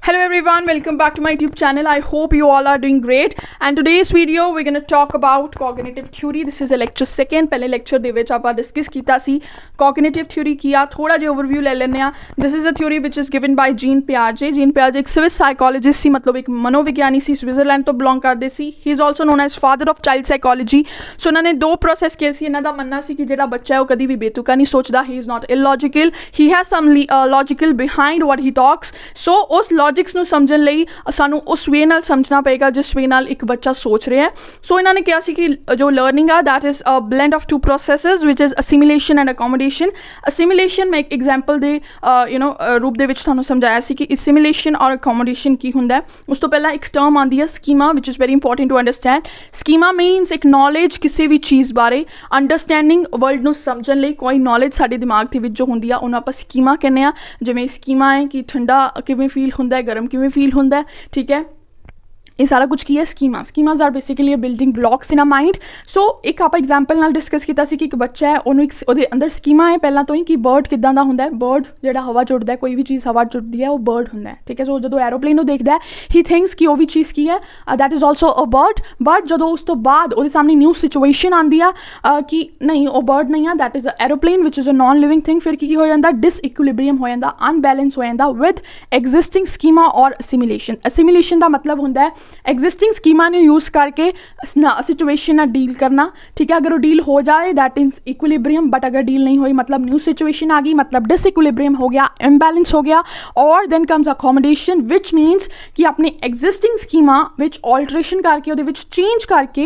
Hello everyone, welcome back to my YouTube channel. I hope you all are doing great. And today's video we're going to talk about cognitive theory. This is a lecture second. पहले lecture ਦੇ ਵਿੱਚ ਆਪਾਂ discuss ਕੀਤਾ ਸੀ cognitive theory किया, थोड़ा जिहा overview ले लेने आ. This is a theory which is given by Jean Piaget. Jean Piaget एक Swiss psychologist सी, मतलब एक मनोविज्ञानी सी, स्विट्जरलैंड तो belong ਕਰਦੇ ਸੀ. He is also known as father of child psychology. So ਇਹਨਾਂ ਨੇ ਦੋ process ਕੀਤੇ ਸੀ. ਇਹਨਾਂ ਦਾ ਮੰਨਣਾ ਸੀ ਕਿ ਜਿਹੜਾ ਬੱਚਾ ਹੈ ਉਹ ਕਦੀ ਵੀ ਬੇਤੁਕਾ ਨਹੀਂ ਸੋਚਦਾ. He is not illogical. He has some logical behind what he talks. So ਉਸ लॉजिक्स ਨੂੰ ਸਮਝਣ ਲਈ ਸਾਨੂੰ ਉਸ ਵੇ ਨਾਲ ਸਮਝਣਾ ਪਏਗਾ ਜਿਸ ਵੇ ਨਾਲ ਇੱਕ ਬੱਚਾ ਸੋਚ ਰਿਹਾ ਹੈ. ਸੋ ਇਹਨਾਂ ਨੇ ਕਿਹਾ ਸੀ ਕਿ ਜੋ ਲਰਨਿੰਗ ਆ that is a blend of two processes which is assimilation and accommodation. assimilation ਮੈਂ ਇੱਕ ਐਗਜ਼ਾਮਪਲ ਦੇ ਰੂਪ ਦੇ ਵਿੱਚ ਤੁਹਾਨੂੰ ਸਮਝਾਇਆ ਸੀ ਕਿ assimilation ਔਰ accommodation ਕੀ ਹੁੰਦਾ ਹੈ. ਉਸ ਤੋਂ ਪਹਿਲਾਂ ਇੱਕ ਟਰਮ ਆਉਂਦੀ ਹੈ ਸਕੀਮਾ which is very important to understand. Schema means ਇੱਕ ਨੌਲੇਜ ਕਿਸੇ ਵੀ ਚੀਜ਼ ਬਾਰੇ, ਅੰਡਰਸਟੈਂਡਿੰਗ ਵਰਲਡ ਨੂੰ ਸਮਝਣ ਲਈ ਕੋਈ ਨੌਲੇਜ ਸਾਡੇ ਦਿਮਾਗ ਦੇ ਵਿੱਚ ਜੋ ਹੁੰਦੀ ਆ ਉਹਨੂੰ ਆਪਾਂ ਸਕੀਮਾ ਕਹਿੰਦੇ ਆ. ਜਿਵੇਂ ਸਕੀਮਾ ਹੈ ਕਿ ਠੰਡਾ ਕਿਵੇਂ ਫੀਲ ਹੁੰਦਾ है, गर्म किवें फील होंदा है, ठीक है. ये सारा कुछ की है schemas are basically building blocks in a mind. So एक आप एग्जाम्पल नाल डिस्कस किया कि एक बच्चा है, उन्होंने एक ਉਹਦੇ अंदर स्कीमा है पहला तो ही कि बर्ड किदां दा हुंदा है. बर्ड ਜਿਹੜਾ हवा च उड़दा है, कोई भी चीज़ हवा च उड़दी है वो बर्ड हुंदा है, ठीक है. सो ਜਦੋਂ एरोप्लेन ਨੂੰ देखदा है ही थिंक्स कि वो भी चीज़ की है that is also a bird. But ਜਦੋਂ ਉਸ ਤੋਂ ਬਾਅਦ ਉਹਦੇ ਸਾਹਮਣੇ न्यू सिचुएशन आंदी आ कि नहीं वो बर्ड नहीं है, that is a aeroplane which is a non living thing. फिर की हो जाता डिसइक्विलिब्रियम हो जाता, अनबैलेंस हो जाता विद एग्जिस्टिंग स्कीमा और असिमिलेशन. असिमिलेशन का मतलब होंदा है एग्जिस्टिंग स्कीमा ने यूज़ करके सिचुएशन ना डील करना, ठीक है. अगर वो डील हो जाए दैट इज इक्विलिब्रियम, बट अगर डील नहीं हुई मतलब न्यू सिचुएशन आ गई, मतलब डिसइक्विलिब्रियम हो गया, इम्बैलेंस हो गया. और देन कम्स अकोमोडेशन विच मीनस कि अपने एग्जिस्टिंग स्कीमा विच ऑल्ट्रेशन करके ਉਹਦੇ ਵਿੱਚ चेंज करके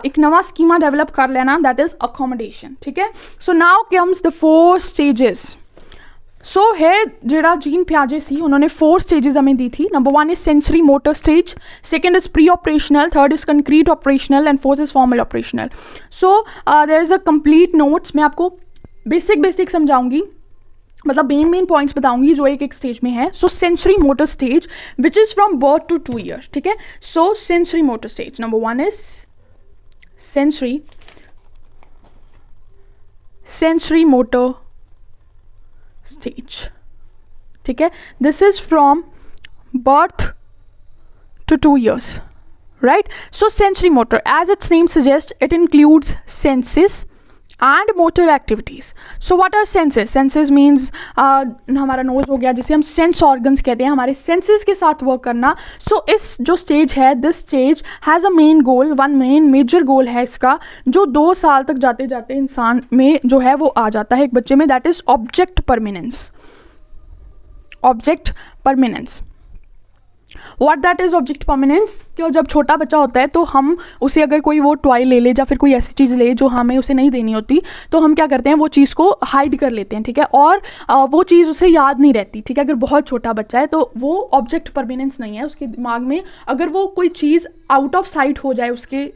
एक नवा स्कीमा डेवलप कर लेना, दैट इज अकोमोडेशन, ठीक है. So now comes the 4 stages. So है जेड़ा जीन पियाजे सी उन्होंने 4 स्टेजेस हमें दी थी. Number 1 is sensory motor stage, second is pre operational, third is concrete operational and fourth is formal operational. So there is a complete notes. मैं आपको basic समझाऊंगी, मतलब main points बताऊंगी जो एक स्टेज में है. So sensory motor stage which is from birth to 2 year, ठीक है. So sensory motor stage number 1 is sensory motor stage, ठीक है. this is from birth to 2 years, right. So sensory motor, as its name suggests, it includes senses and motor activities. So what are senses? Senses means हमारा knows हो गया, जिसे हम sense organs कहते हैं, हमारे सेंसेस के साथ वर्क करना. सो इस जो स्टेज है, this stage has a main goal, one main major goal है इसका, जो 2 साल तक जाते जाते इंसान में जो है वो आ जाता है एक बच्चे में, that is object permanence. Object permanence, what that is object permanence. क्यों जब छोटा बच्चा होता है तो हम उसे अगर कोई वो टॉय ले ले या फिर कोई ऐसी चीज़ ले जो हमें उसे नहीं देनी होती, तो हम क्या करते हैं वो चीज़ को हाइड कर लेते हैं, ठीक है. और वो चीज़ उसे याद नहीं रहती, ठीक है. अगर बहुत छोटा बच्चा है तो वो ऑब्जेक्ट परमिनेंस नहीं है उसके दिमाग में. अगर वो कोई चीज़ आउट ऑफ साइट हो जाए, उसके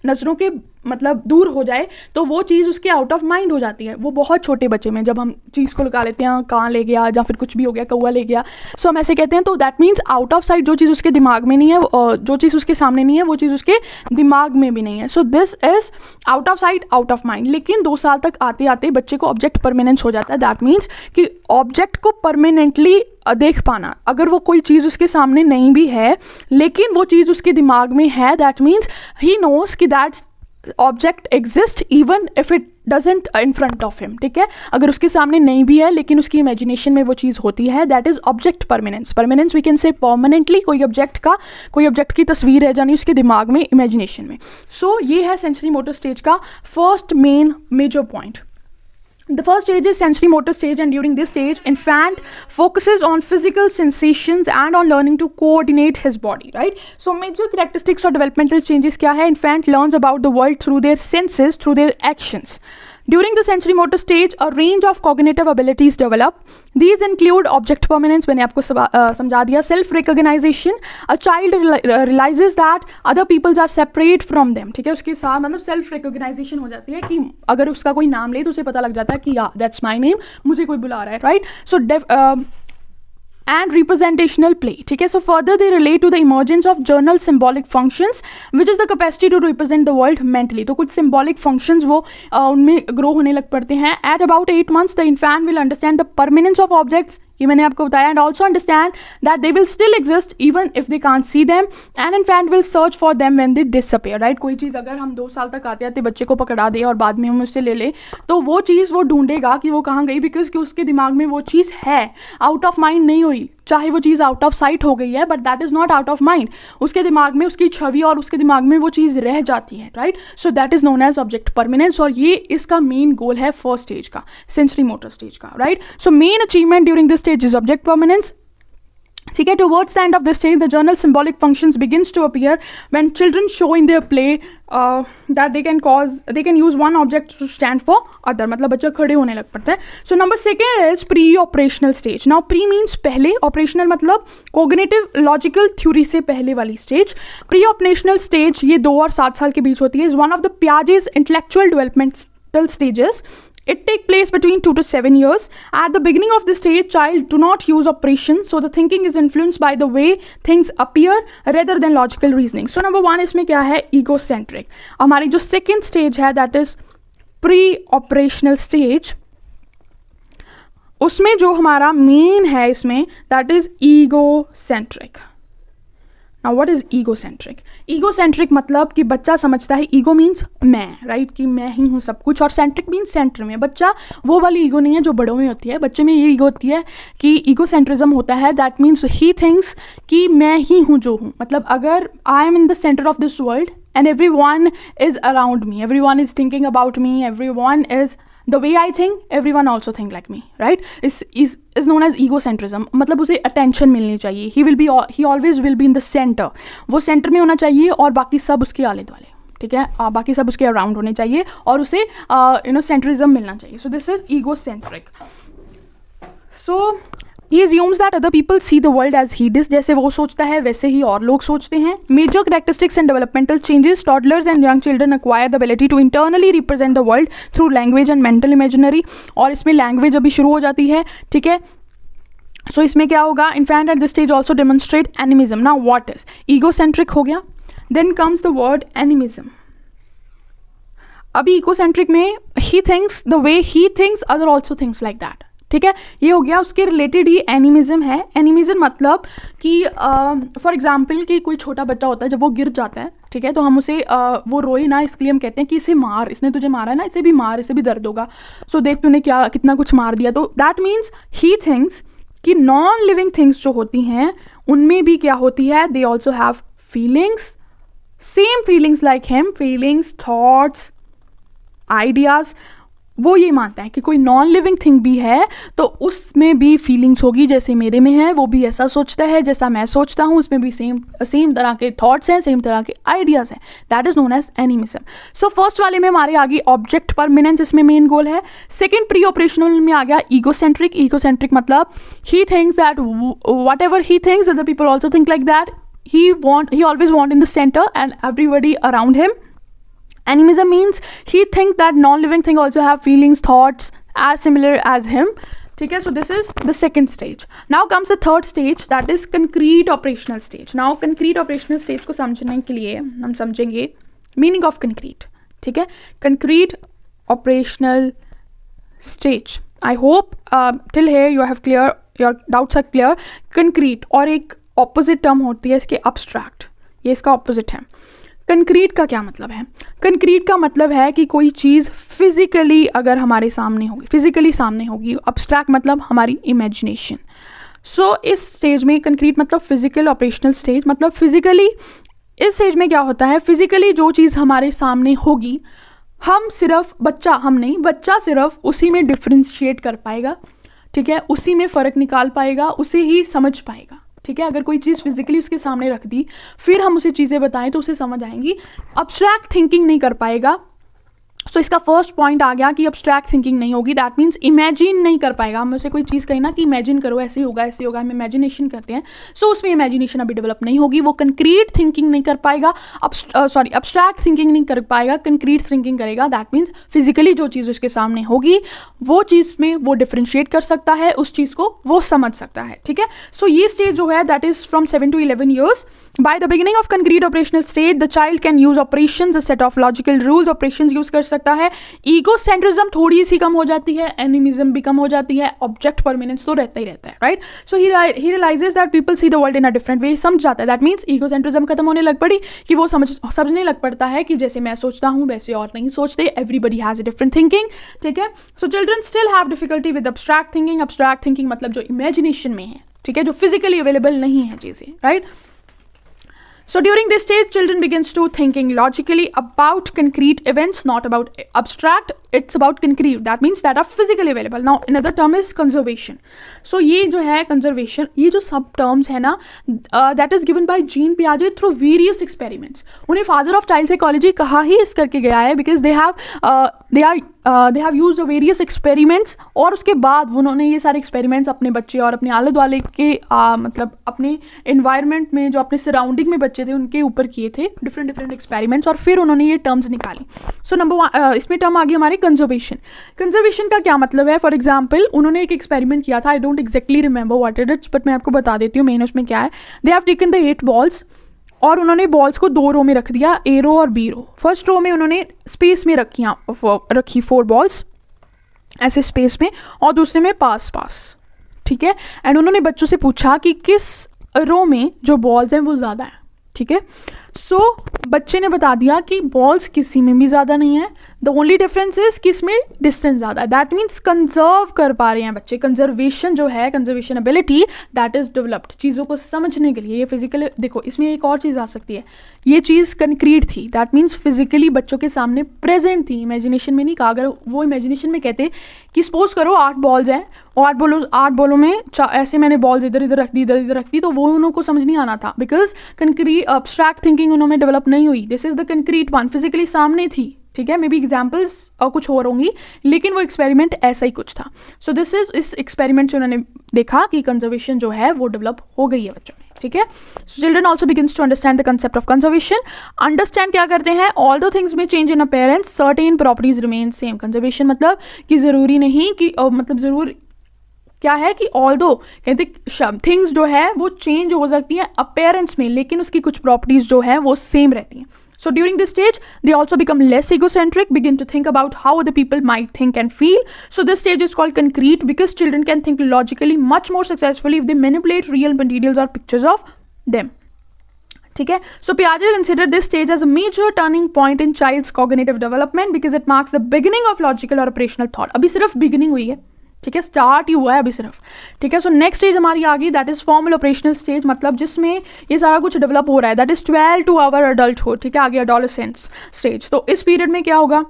नज़रों के मतलब दूर हो जाए, तो वो चीज़ उसके आउट ऑफ माइंड हो जाती है. वो बहुत छोटे बच्चे में जब हम चीज़ को लगा लेते हैं, कहाँ ले गया या फिर कुछ भी हो गया, कौवा ले गया, सो हम ऐसे कहते हैं. तो that means out of site, जो चीज़ उसके दिमाग में नहीं है, जो चीज़ उसके सामने नहीं है, वो चीज़ उसके दिमाग में भी नहीं है. So this is out of sight out of mind. लेकिन 2 साल तक आते आते बच्चे को ऑब्जेक्ट परमानेंस हो जाता है. दैट मीन्स कि ऑब्जेक्ट को परमानेंटली देख पाना. अगर वो कोई चीज़ उसके सामने नहीं भी है लेकिन वो चीज़ उसके दिमाग में है, दैट मीन्स ही नोज कि that object exist even if it doesn't in front of him, ठीक है. अगर उसके सामने नहीं भी है लेकिन उसकी इमेजिनेशन में वो चीज़ होती है, that is object permanence. Permanence we can say permanently कोई ऑब्जेक्ट की तस्वीर है जानी उसके दिमाग में, इमेजिनेशन में. सो ये है सेंसरी मोटर स्टेज का first main major point. The first stage is sensory motor stage, and during this stage infant focuses on physical sensations and on learning to coordinate his body, right. So major characteristics or developmental changes क्या है? Infant learns about the world through their senses, through their actions. During the sensory motor stage, a range of cognitive abilities develop. These include object permanence, मैंने आपको समझा दिया. Self recognition, a child realizes that other peoples are separate from them, ठीक है. उसके साथ मतलब self recognition हो जाती है कि अगर उसका कोई नाम ले तो उसे पता लग जाता है कि या that's my name, मुझे कोई बुला रहा है, right. So and representational play, ठीक है. So further they relate to the emergence of journal symbolic functions which is the capacity to represent the world mentally. तो कुछ symbolic functions वो उनमें grow होने लग पड़ते हैं. At about 8 months the infant will understand the permanence of objects ये मैंने आपको बताया. And also understand that they will still exist even if they can't see them, and in fact will search for them when they disappear. Right, कोई चीज़ अगर हम 2 साल तक आते आते बच्चे को पकड़ा दे और बाद में हम उससे ले ले, तो वो चीज़ वो ढूंढेगा कि वो कहाँ गई, बिकॉज कि उसके दिमाग में वो चीज़ है, आउट ऑफ माइंड नहीं हुई. चाहे वो चीज़ आउट ऑफ साइट हो गई है, but that is not out of mind. उसके दिमाग में उसकी छवि और उसके दिमाग में वो चीज़ रह जाती है. Right, so that is known as object permanence, और ये इसका मेन गोल है फर्स्ट स्टेज का, सेंसरी मोटर स्टेज का. Right, so main achievement during this stage is object permanence. ठीक है, towards the end of this stage the general symbolic functions begins to appear when children show in their play that they can use one object to stand for other. मतलब बच्चा खड़े होने लग पड़ता है. So number 2 is pre-operational stage. Now pre means पहले, operational मतलब cognitive logical theory से पहले वाली stage. Pre-operational stage ये 2 और 7 साल के बीच होती है. is one of the Piaget's intellectual developmental stages. It takes place between 2 to 7 years. At the beginning of the stage, child do not use operations, so the thinking is influenced by the way things appear rather than logical reasoning. So number 1 इसमें क्या है, egocentric. हमारी जो second stage है that is pre-operational stage, उसमें जो हमारा main है इसमें that is egocentric. Now what is egocentric? Egocentric मतलब कि बच्चा समझता है, ego means मैं, राइट, कि मैं ही हूँ सब कुछ, और centric means सेंटर में. बच्चा वो वाली ईगो नहीं है जो बड़ों में होती है. बच्चे में ये ईगो होती है कि ईगोसेंट्रिज्म होता है. दैट मीन्स ही थिंक्स कि मैं ही हूँ जो हूँ. मतलब अगर I am in the centre of this world and every one is around me, every one is thinking about me, every one is the way I think, everyone also think like me, right? is known as egocentrism. मतलब उसे attention मिलनी चाहिए. He always will be in the center. वो center में होना चाहिए और बाकी सब उसके आले दुआले. ठीक है, बाकी सब उसके अराउंड होने चाहिए और उसे centrism मिलना चाहिए. So this is egocentric. So he assumes that other people see the world as he does. जैसे वो सोचता है वैसे ही और लोग सोचते हैं. Major characteristics and developmental changes. Toddlers and young children acquire the ability to internally represent the world through language and mental imaginary. और इसमें language अभी शुरू हो जाती है. ठीक है, so इसमें क्या होगा, infant at this stage also demonstrate animism. Now what is egocentric हो गया, then comes the word animism. अभी egocentric में he thinks the way he thinks, other also thinks like that. ठीक है, ये हो गया. उसके रिलेटेड ही एनिमिज्म है. एनिमिज्म मतलब कि फॉर एग्जांपल कि कोई छोटा बच्चा होता है, जब वो गिर जाता है, ठीक है, तो हम उसे वो रोए ना, इसके लिए हम कहते हैं कि इसे मार, इसने तुझे मारा है ना, इसे भी मार, इसे भी दर्द होगा, सो देख तूने क्या कितना कुछ मार दिया. तो दैट मीन्स ही थिंक्स कि नॉन लिविंग थिंग्स जो होती हैं उनमें भी क्या होती है, they also have feelings, same feelings like him, feelings, thoughts, ideas. वो ये मानता है कि कोई नॉन लिविंग थिंग भी है तो उसमें भी फीलिंग्स होगी जैसे मेरे में है, वो भी ऐसा सोचता है जैसा मैं सोचता हूँ, उसमें भी सेम तरह के थॉट्स हैं, सेम तरह के आइडियाज़ हैं. That is known as animism. So first वाले में हमारे आगे ऑब्जेक्ट परमानेंस, इसमें मेन गोल है. सेकंड प्री ऑपरेशनल में आ गया ईगोसेंट्रिक. ईगोसेंट्रिक मतलब he thinks that what ever he thinks other people also think like that. he always want in the center and everybody around him. Animism means he thinks that non-living thing also have feelings, thoughts as similar as him. ठीक है, so this is the second stage. Now comes the third stage, that is concrete operational stage. Now concrete operational stage को समझने के लिए हम समझेंगे meaning of concrete. ठीक है, concrete operational stage. I hope till here you have clear, your doubts are clear. Concrete और एक opposite term होती है इसके abstract, ये इसका opposite है. कंक्रीट का क्या मतलब है? कंक्रीट का मतलब है कि कोई चीज़ फिजिकली अगर हमारे सामने होगी, फिजिकली सामने होगी. अब्स्ट्रैक्ट मतलब हमारी इमेजिनेशन. सो इस स्टेज में कंक्रीट मतलब फिजिकल ऑपरेशनल स्टेज, मतलब फिजिकली इस स्टेज में क्या होता है, फिजिकली जो चीज़ हमारे सामने होगी हम सिर्फ बच्चा सिर्फ उसी में डिफ्रेंशिएट कर पाएगा. ठीक है, उसी में फ़र्क निकाल पाएगा, उसे ही समझ पाएगा. ठीक है, अगर कोई चीज़ फिजिकली उसके सामने रख दी फिर हम उसे चीज़ें बताएं तो उसे समझ आएंगी. अब्स्ट्रैक्ट थिंकिंग नहीं कर पाएगा. सो इसका फर्स्ट पॉइंट आ गया कि अब्स्ट्रैक्ट थिंकिंग नहीं होगी. दैट मीन्स इमेजिन नहीं कर पाएगा. हम उसे कोई चीज़ कही ना कि इमेजिन करो, ऐसे होगा ऐसे होगा, हम इमेजिनेशन करते हैं. सो उसमें इमेजिनेशन अभी डेवलप नहीं होगी. वो कंक्रीट थिंकिंग नहीं कर पाएगा, अब्स्ट्रैक्ट थिंकिंग नहीं कर पाएगा, कंक्रीट थिंकिंग करेगा. दैट मीन्स फिजिकली जो चीज़ उसके सामने होगी वो चीज़ में वो डिफ्रेंशिएट कर सकता है, उस चीज़ को वो समझ सकता है. ठीक है, सो ये स्टेज जो है that is from 7 to 11 years. By the beginning of concrete operational state, the child can use operations, a set of logical rules. Operations use कर सकता सकता है, ईगो सेंट्रिज्म थोड़ी सी कम हो जाती है, एनिमिज्म भी कम हो जाती है, ऑब्जेक्ट परमानेंस तो रहता ही रहता है, right. So he realises that people see the world in a different way. समझ जाता है, दैट मीन्स ईगो सेंट्रिज्म खत्म होने लग पड़ी कि वो समझने लग पड़ता है कि जैसे मैं सोचता हूँ वैसे और नहीं सोचते, everybody has a different thinking. ठीक है. So children still have difficulty with abstract thinking. Abstract thinking मतलब जो इमेजिनेशन में है, ठीक है, जो फिजिकली अवेलेबल नहीं है चीजें, right. So during this stage, children begins to thinking logically about concrete events, not about abstract. It's about concrete. That means that are physically available. Now another term is conservation. So ये जो है conservation, ये जो सब terms है ना, that is given by Jean Piaget through various experiments. उन्हें father of child psychology कहा ही इस करके गया है because they have used various experiments. और उसके बाद उन्होंने ये सारे experiments अपने बच्चे और अपने आले दुआले के मतलब अपने environment में जो अपने surrounding में बच्चे थे उनके ऊपर किए थे डिफरेंट एक्सपेरिमेंट्स, और फिर उन्होंने ये टर्म्स निकाली. सो नंबर 1 इसमें टर्म आ गई हमारी कंजर्वेशन. कंजर्वेशन का क्या मतलब है? फॉर एग्जांपल उन्होंने एक एक्सपेरिमेंट किया था, I don't exactly remember what it is, but मैं आपको बता देती हूँ मेन उसमें क्या है. They have taken the 8 balls और उन्होंने बॉल्स को 2 रो में रख दिया, ए रो और बी रो. फर्स्ट रो में उन्होंने स्पेस में रखी 4 बॉल्स ऐसे स्पेस में, और दूसरे में पास, ठीक है. एंड उन्होंने बच्चों से पूछा कि किस रो में जो बॉल्स हैं वो ज़्यादा है, ठीक है. सो बच्चे ने बता दिया कि बॉल्स किसी में भी ज़्यादा नहीं है, द ओनली डिफरेंस इज किस में डिस्टेंस ज़्यादा है. दैट मीन्स कंजर्व कर पा रहे हैं बच्चे. कंजर्वेशन जो है, conservation ability that is developed चीज़ों को समझने के लिए. ये फिजिकली देखो, इसमें एक और चीज़ आ सकती है. ये चीज़ कंक्रीट थी, दैट मीन्स फिजिकली बच्चों के सामने प्रेजेंट थी, इमेजिनेशन में नहीं कहा. अगर वो इमेजिनेशन में कहते कि सपोज करो 8 बॉल्स हैं और 8 बॉलों में ऐसे मैंने बॉल्स इधर इधर रख दी, तो वो उनको समझ नहीं आना था बिकॉज कंक्रीट एब्स्ट्रैक्ट थिंकिंग उन्होंने डेवलप नहीं हुई. This is the concrete one, physically सामने थी, ठीक है. मे बी एग्जाम्पल्स और कुछ और होंगी, लेकिन वो एक्सपेरिमेंट ऐसा ही कुछ था. सो इस एक्सपेरिमेंट से उन्होंने देखा कि कंजर्वेशन जो है वो डेवलप हो गई है बच्चों में, ठीक है. So children also begins to understand the concept of conservation. Understand क्या करते हैं? ऑल दो थिंग्स में change in appearance certain properties remain same. Conservation मतलब कि ज़रूरी नहीं कि मतलब ज़रूर क्या है कि ऑल दो कहते थिंग्स जो है वो चेंज हो सकती हैं अपीयरेंस में, लेकिन उसकी कुछ प्रॉपर्टीज जो है वो सेम रहती हैं. So during this stage, they also become less egocentric, begin to think about how other people might think and feel. So this stage is called concrete because children can think logically much more successfully if they manipulate real materials or pictures of them. ठीक है. So Piaget considered this stage as a major turning point in child's cognitive development because it marks the beginning of logical or operational thought. अभी सिर्फ beginning हुई है, ठीक है, start ही हुआ है अभी सिर्फ, ठीक है. सो नेक्स्ट स्टेज हमारी आ गई, that is formal operational stage, मतलब जिसमें ये सारा कुछ डेवलप हो रहा है. That is 12 to our adulthood, ठीक है. आगे एडोलेसेंस स्टेज. तो इस पीरियड में क्या होगा?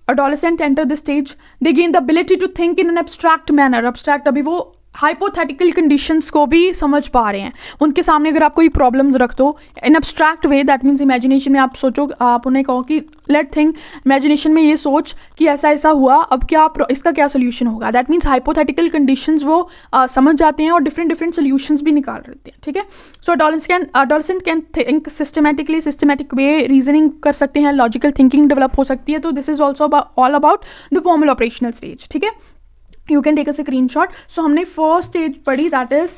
adolescent enter the stage, they gain the ability to think in an abstract manner. abstract अभी वो हाइपोथेटिकल कंडीशंस को भी समझ पा रहे हैं. उनके सामने अगर आप कोई प्रॉब्लम्स रख दो in abstract way, that means imagination में आप सोचो, आप उन्हें कहो कि लेट थिंक, इमेजिनेशन में ये सोच कि ऐसा ऐसा हुआ, अब क्या इसका क्या सोल्यूशन होगा. दैट मीन्स हाइपोथेटिकल कंडीशंस वो समझ जाते हैं और डिफरेंट सोल्यूशंस भी निकाल देते हैं, ठीक है. So adolescent can think systematic way, reasoning कर सकते हैं, लॉजिकल थिंकिंग डेवलप हो सकती है. तो this is also all about the formal operational stage, ठीक है. You can take a screenshot. So हमने फर्स्ट स्टेज पढ़ी, दैट इज,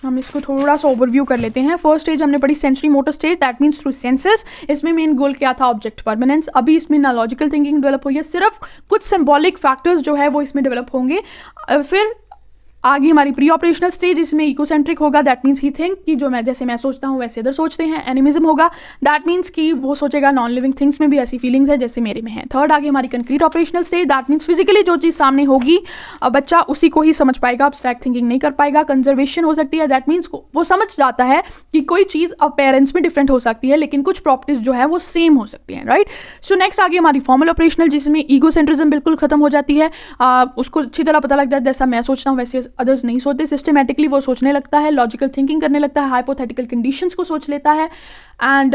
हम इसको थोड़ा सा ओवरव्यू कर लेते हैं. फर्स्ट स्टेज हमने पढ़ी sensory motor stage, that means through senses. इसमें मेन गोल क्या था? Object permanence. अभी इसमें ना लॉजिकल थिंकिंग डेवलप हुई है, सिर्फ कुछ सिंबॉलिक फैक्टर्स जो है वो इसमें डेवलप होंगे. फिर आगे हमारी प्री ऑपरेशनल स्टेज, इसमें इकोसेंट्रिक होगा, दैट मीन्स ही थिंक कि जो मैं जैसे मैं सोचता हूँ वैसे इधर सोचते हैं. एनिमिज्म होगा, दैट मीन्स कि वो सोचेगा नॉन लिविंग थिंग्स में भी ऐसी फीलिंग्स है जैसे मेरे में है. थर्ड आगे हमारी concrete operational stage, that means physically जो चीज़ सामने होगी बच्चा उसी को ही समझ पाएगा, अब्स्ट्रैक्ट थिंकिंग नहीं कर पाएगा. कंजर्वेशन हो सकती है, दैट मीन्स वो समझ जाता है कि कोई चीज़ अपीयरेंस में डिफरेंट हो सकती है लेकिन कुछ प्रॉपर्टीज जो है वो सेम हो सकती हैं, राइट. सो नेक्स्ट आगे हमारी फॉर्मल ऑपरेशनल, जिसमें ईगो सेंट्रिज्म बिल्कुल खत्म हो जाती है. उसको अच्छी तरह पता लग जाता है जैसा मैं सोचता हूँ वैसे अदर्स नहीं सोचते. सिस्टमेटिकली वो सोचने लगता है, लॉजिकल थिंकिंग करने लगता है, हाइपोथेटिकल कंडीशंस को सोच लेता है. एंड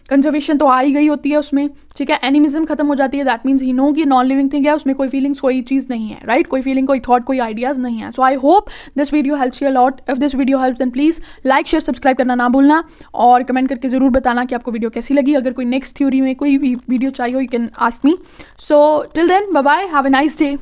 कंजर्वेशन तो आ ही गई होती है उसमें, ठीक है. एनिमिज्म खत्म हो जाती है, दैट मीन्स ही नो कि नॉन लिविंग थिंग है, उसमें कोई फीलिंग्स कोई चीज़ नहीं है, राइट. कोई फीलिंग, कोई थॉट, कोई आइडियाज़ नहीं है. So I hope this video helps you a lot. If this video helps then please like share subscribe करना ना भूलना, और कमेंट करके ज़रूर बताना कि आपको वीडियो कैसी लगी. अगर कोई नेक्स्ट थ्योरी में कोई वीडियो चाहिए हो, you can ask me. So till then, bye bye, have a nice day.